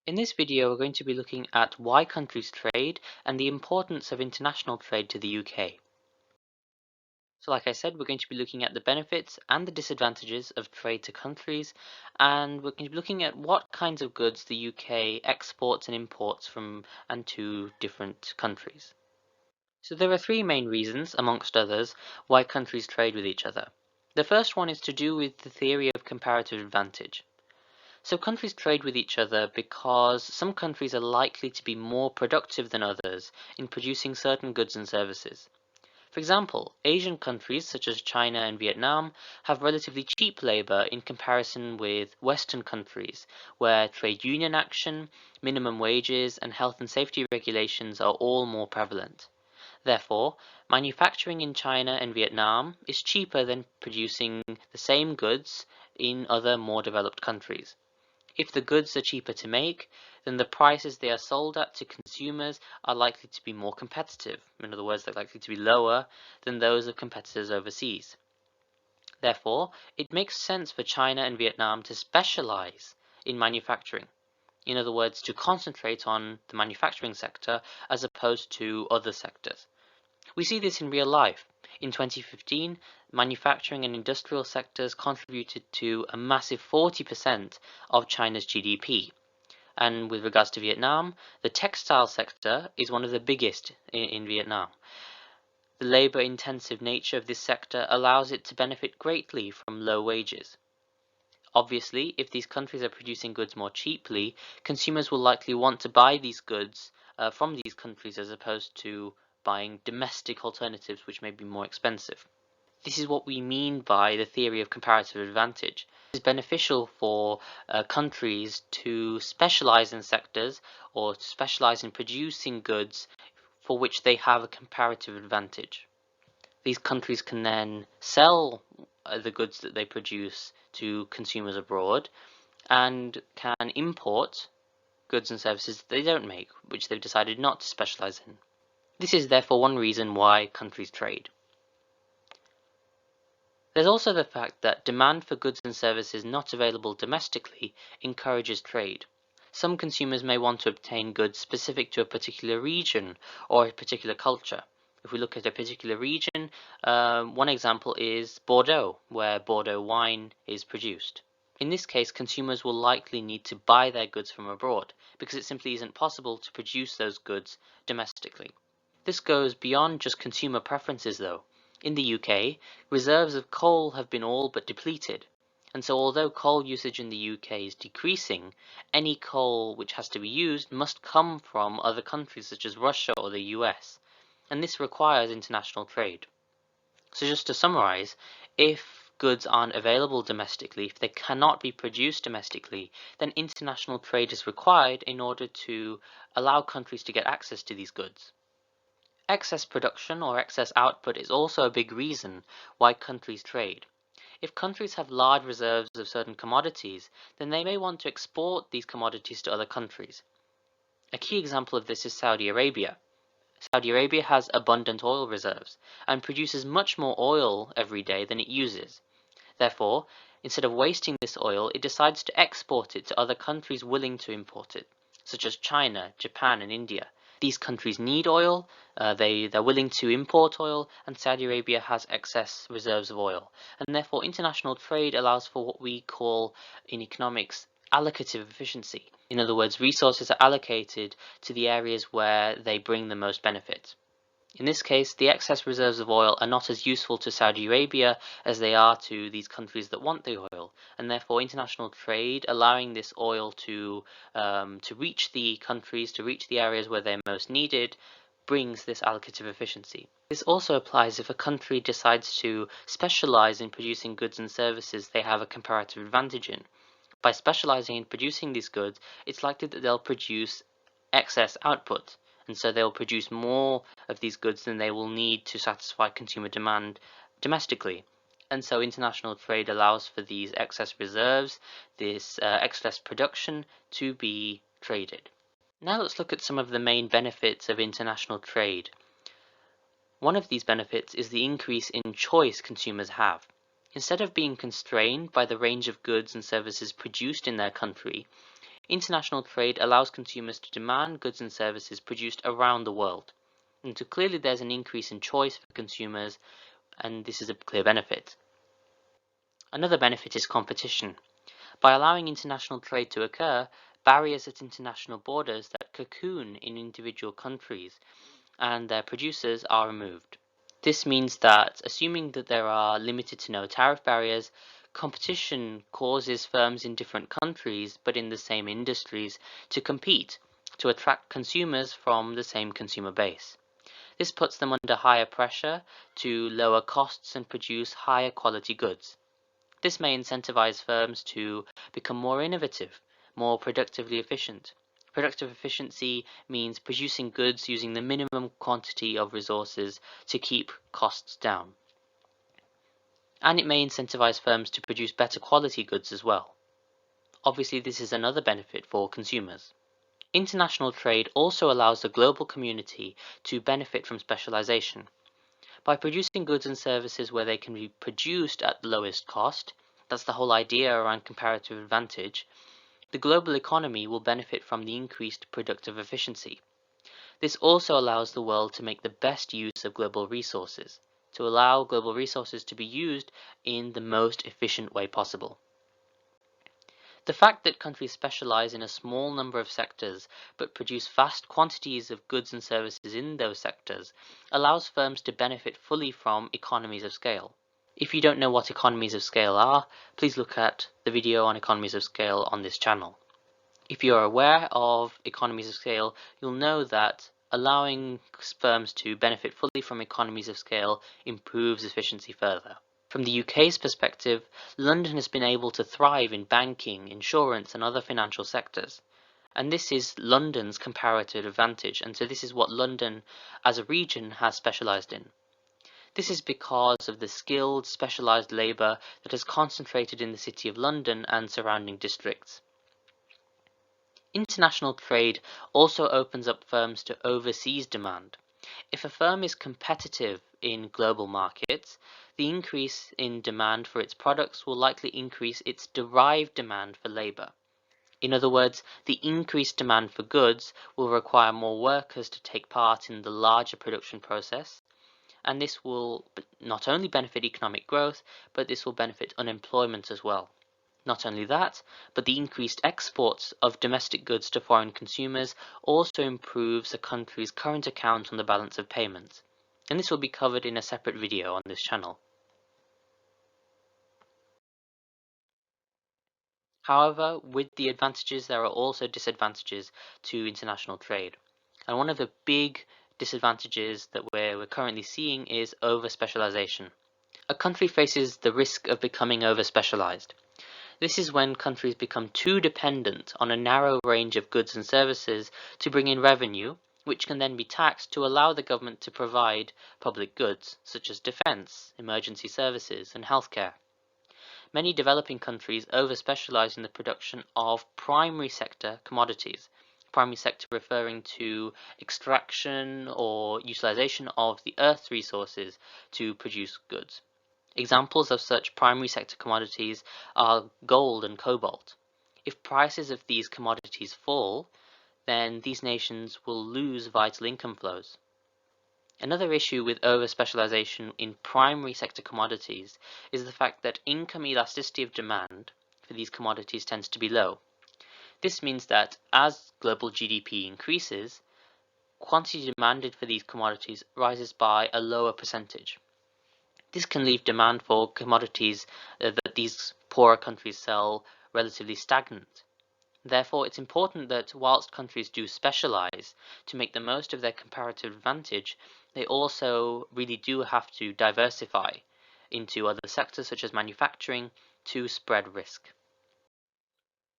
In this video, we're going to be looking at why countries trade and the importance of international trade to the UK. So like I said, we're going to be looking at the benefits and the disadvantages of trade to countries, and we're going to be looking at what kinds of goods the UK exports and imports from and to different countries. So there are three main reasons, amongst others, why countries trade with each other. The first one is to do with the theory of comparative advantage. So countries trade with each other because some countries are likely to be more productive than others in producing certain goods and services. For example, Asian countries such as China and Vietnam have relatively cheap labor in comparison with Western countries, where trade union action, minimum wages, and health and safety regulations are all more prevalent. Therefore, manufacturing in China and Vietnam is cheaper than producing the same goods in other more developed countries. If the goods are cheaper to make, then the prices they are sold at to consumers are likely to be more competitive. In other words, they're likely to be lower than those of competitors overseas. Therefore, it makes sense for China and Vietnam to specialize in manufacturing. In other words, to concentrate on the manufacturing sector as opposed to other sectors. We see this in real life. In 2015, manufacturing and industrial sectors contributed to a massive 40% of China's GDP. And with regards to Vietnam, the textile sector is one of the biggest in Vietnam. The labor-intensive nature of this sector allows it to benefit greatly from low wages. Obviously, if these countries are producing goods more cheaply, consumers will likely want to buy these goods from these countries as opposed to buying domestic alternatives which may be more expensive. This is what we mean by the theory of comparative advantage. It is beneficial for countries to specialize in sectors or to specialize in producing goods for which they have a comparative advantage. These countries can then sell the goods that they produce to consumers abroad and can import goods and services that they don't make, which they've decided not to specialize in. This is therefore one reason why countries trade. There's also the fact that demand for goods and services not available domestically encourages trade. Some consumers may want to obtain goods specific to a particular region or a particular culture. If we look at a particular region, one example is Bordeaux, where Bordeaux wine is produced. In this case, consumers will likely need to buy their goods from abroad because it simply isn't possible to produce those goods domestically. This goes beyond just consumer preferences though. In the UK, reserves of coal have been all but depleted, and so although coal usage in the UK is decreasing, any coal which has to be used must come from other countries such as Russia or the US, and this requires international trade. So just to summarize, if goods aren't available domestically, if they cannot be produced domestically, then international trade is required in order to allow countries to get access to these goods. Excess production or excess output is also a big reason why countries trade. If countries have large reserves of certain commodities, then they may want to export these commodities to other countries. A key example of this is Saudi Arabia. Saudi Arabia has abundant oil reserves and produces much more oil every day than it uses. Therefore, instead of wasting this oil, it decides to export it to other countries willing to import it, such as China, Japan, and India. These countries need oil, they're willing to import oil, and Saudi Arabia has excess reserves of oil. And therefore, international trade allows for what we call in economics allocative efficiency. In other words, resources are allocated to the areas where they bring the most benefit. In this case, the excess reserves of oil are not as useful to Saudi Arabia as they are to these countries that want the oil, and therefore international trade, allowing this oil to reach the countries, to reach the areas where they're most needed, brings this allocative efficiency. This also applies if a country decides to specialize in producing goods and services they have a comparative advantage in. By specializing in producing these goods, it's likely that they'll produce excess output, and so they'll produce more of these goods than they will need to satisfy consumer demand domestically. And so international trade allows for these excess reserves, this excess production, to be traded. Now let's look at some of the main benefits of international trade. One of these benefits is the increase in choice consumers have. Instead of being constrained by the range of goods and services produced in their country, International trade allows consumers to demand goods and services produced around the world. And so clearly there's an increase in choice for consumers, and this is a clear benefit. Another benefit is competition. By allowing international trade to occur, barriers at international borders that cocoon in individual countries and their producers are removed. This means that, assuming that there are limited to no tariff barriers, competition causes firms in different countries but in the same industries to compete to attract consumers from the same consumer base. This puts them under higher pressure to lower costs and produce higher quality goods. This may incentivize firms to become more innovative, more productively efficient. Productive efficiency means producing goods using the minimum quantity of resources to keep costs down. And it may incentivize firms to produce better quality goods as well. Obviously, this is another benefit for consumers. International trade also allows the global community to benefit from specialization. By producing goods and services where they can be produced at the lowest cost, that's the whole idea around comparative advantage, the global economy will benefit from the increased productive efficiency. This also allows the world to make the best use of global resources, to allow global resources to be used in the most efficient way possible. The fact that countries specialize in a small number of sectors but produce vast quantities of goods and services in those sectors allows firms to benefit fully from economies of scale. If you don't know what economies of scale are, please look at the video on economies of scale on this channel. If you are aware of economies of scale, you'll know that allowing firms to benefit fully from economies of scale improves efficiency further. From the UK's perspective, London has been able to thrive in banking, insurance, and other financial sectors. And this is London's comparative advantage, and so this is what London as a region has specialised in. This is because of the skilled, specialised labour that has concentrated in the City of London and surrounding districts. International trade also opens up firms to overseas demand. If a firm is competitive in global markets, the increase in demand for its products will likely increase its derived demand for labour. In other words, the increased demand for goods will require more workers to take part in the larger production process, and this will not only benefit economic growth, but this will benefit unemployment as well. Not only that, but the increased exports of domestic goods to foreign consumers also improves a country's current account on the balance of payments, and this will be covered in a separate video on this channel. However, with the advantages, there are also disadvantages to international trade, and one of the big disadvantages that we're currently seeing is over-specialization. A country faces the risk of becoming over-specialized. This is when countries become too dependent on a narrow range of goods and services to bring in revenue, which can then be taxed to allow the government to provide public goods, such as defense, emergency services, and healthcare. Many developing countries over-specialize in the production of primary sector commodities. Primary sector referring to extraction or utilization of the earth's resources to produce goods. Examples of such primary sector commodities are gold and cobalt. If prices of these commodities fall, then these nations will lose vital income flows. Another issue with over-specialization in primary sector commodities is the fact that income elasticity of demand for these commodities tends to be low. This means that as global GDP increases, quantity demanded for these commodities rises by a lower percentage. This can leave demand for commodities that these poorer countries sell relatively stagnant. Therefore, it's important that whilst countries do specialize to make the most of their comparative advantage, they also really do have to diversify into other sectors such as manufacturing to spread risk.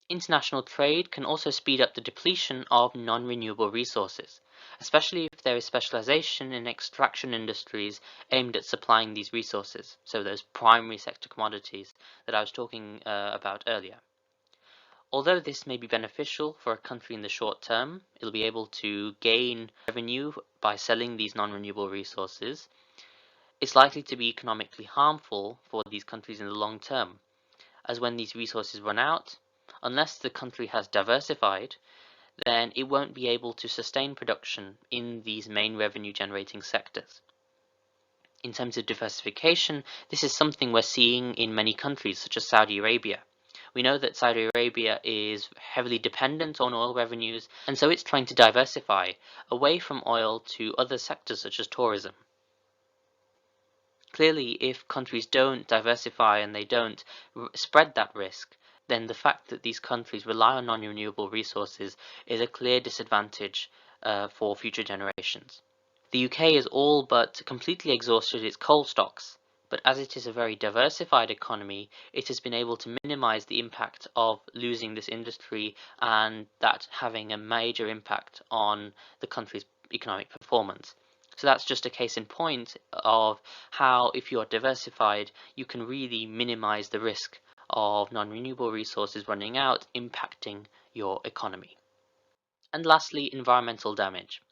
International trade can also speed up the depletion of non-renewable resources, especially if there is specialization in extraction industries aimed at supplying these resources, so those primary sector commodities that I was talking about earlier. Although this may be beneficial for a country in the short term, it'll be able to gain revenue by selling these non-renewable resources, it's likely to be economically harmful for these countries in the long term, as when these resources run out, unless the country has diversified, then it won't be able to sustain production in these main revenue generating sectors. In terms of diversification, this is something we're seeing in many countries, such as Saudi Arabia. We know that Saudi Arabia is heavily dependent on oil revenues, and so it's trying to diversify away from oil to other sectors such as tourism. Clearly, if countries don't diversify and they don't spread that risk, then the fact that these countries rely on non-renewable resources is a clear disadvantage for future generations. The UK has all but completely exhausted its coal stocks, but as it is a very diversified economy, it has been able to minimize the impact of losing this industry and that having a major impact on the country's economic performance. So that's just a case in point of how, if you are diversified, you can really minimize the risk of non-renewable resources running out, impacting your economy. And lastly, environmental damage.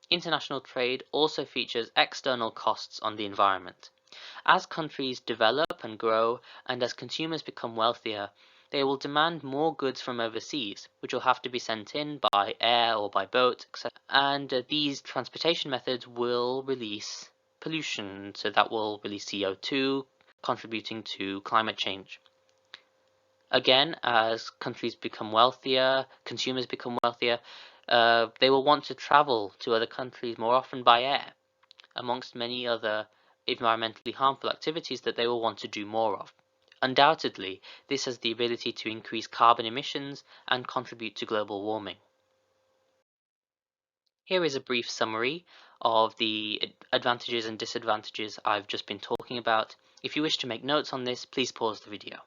International trade also features external costs on the environment. As countries develop and grow, and as consumers become wealthier, they will demand more goods from overseas, which will have to be sent in by air or by boat, etc. And these transportation methods will release pollution, so that will release CO2, contributing to climate change. Again, as countries become wealthier, consumers become wealthier, they will want to travel to other countries more often by air, amongst many other environmentally harmful activities that they will want to do more of. Undoubtedly, this has the ability to increase carbon emissions and contribute to global warming. Here is a brief summary of the advantages and disadvantages I've just been talking about. If you wish to make notes on this, please pause the video.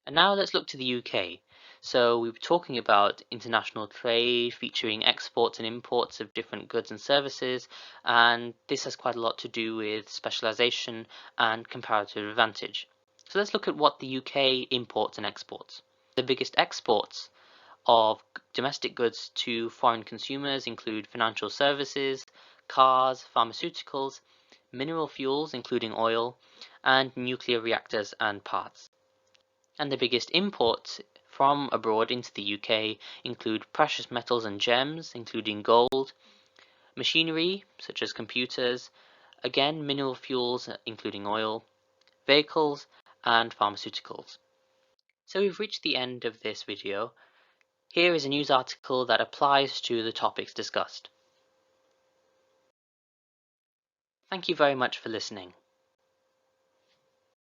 And now let's look to the UK. So we were talking about international trade featuring exports and imports of different goods and services, and this has quite a lot to do with specialization and comparative advantage. So let's look at what the UK imports and exports. The biggest exports of domestic goods to foreign consumers include financial services, cars, pharmaceuticals, mineral fuels including oil, and nuclear reactors and parts. And the biggest imports from abroad into the UK include precious metals and gems, including gold, machinery such as computers, again mineral fuels including oil, vehicles, and pharmaceuticals. So we've reached the end of this video. Here is a news article that applies to the topics discussed. Thank you very much for listening.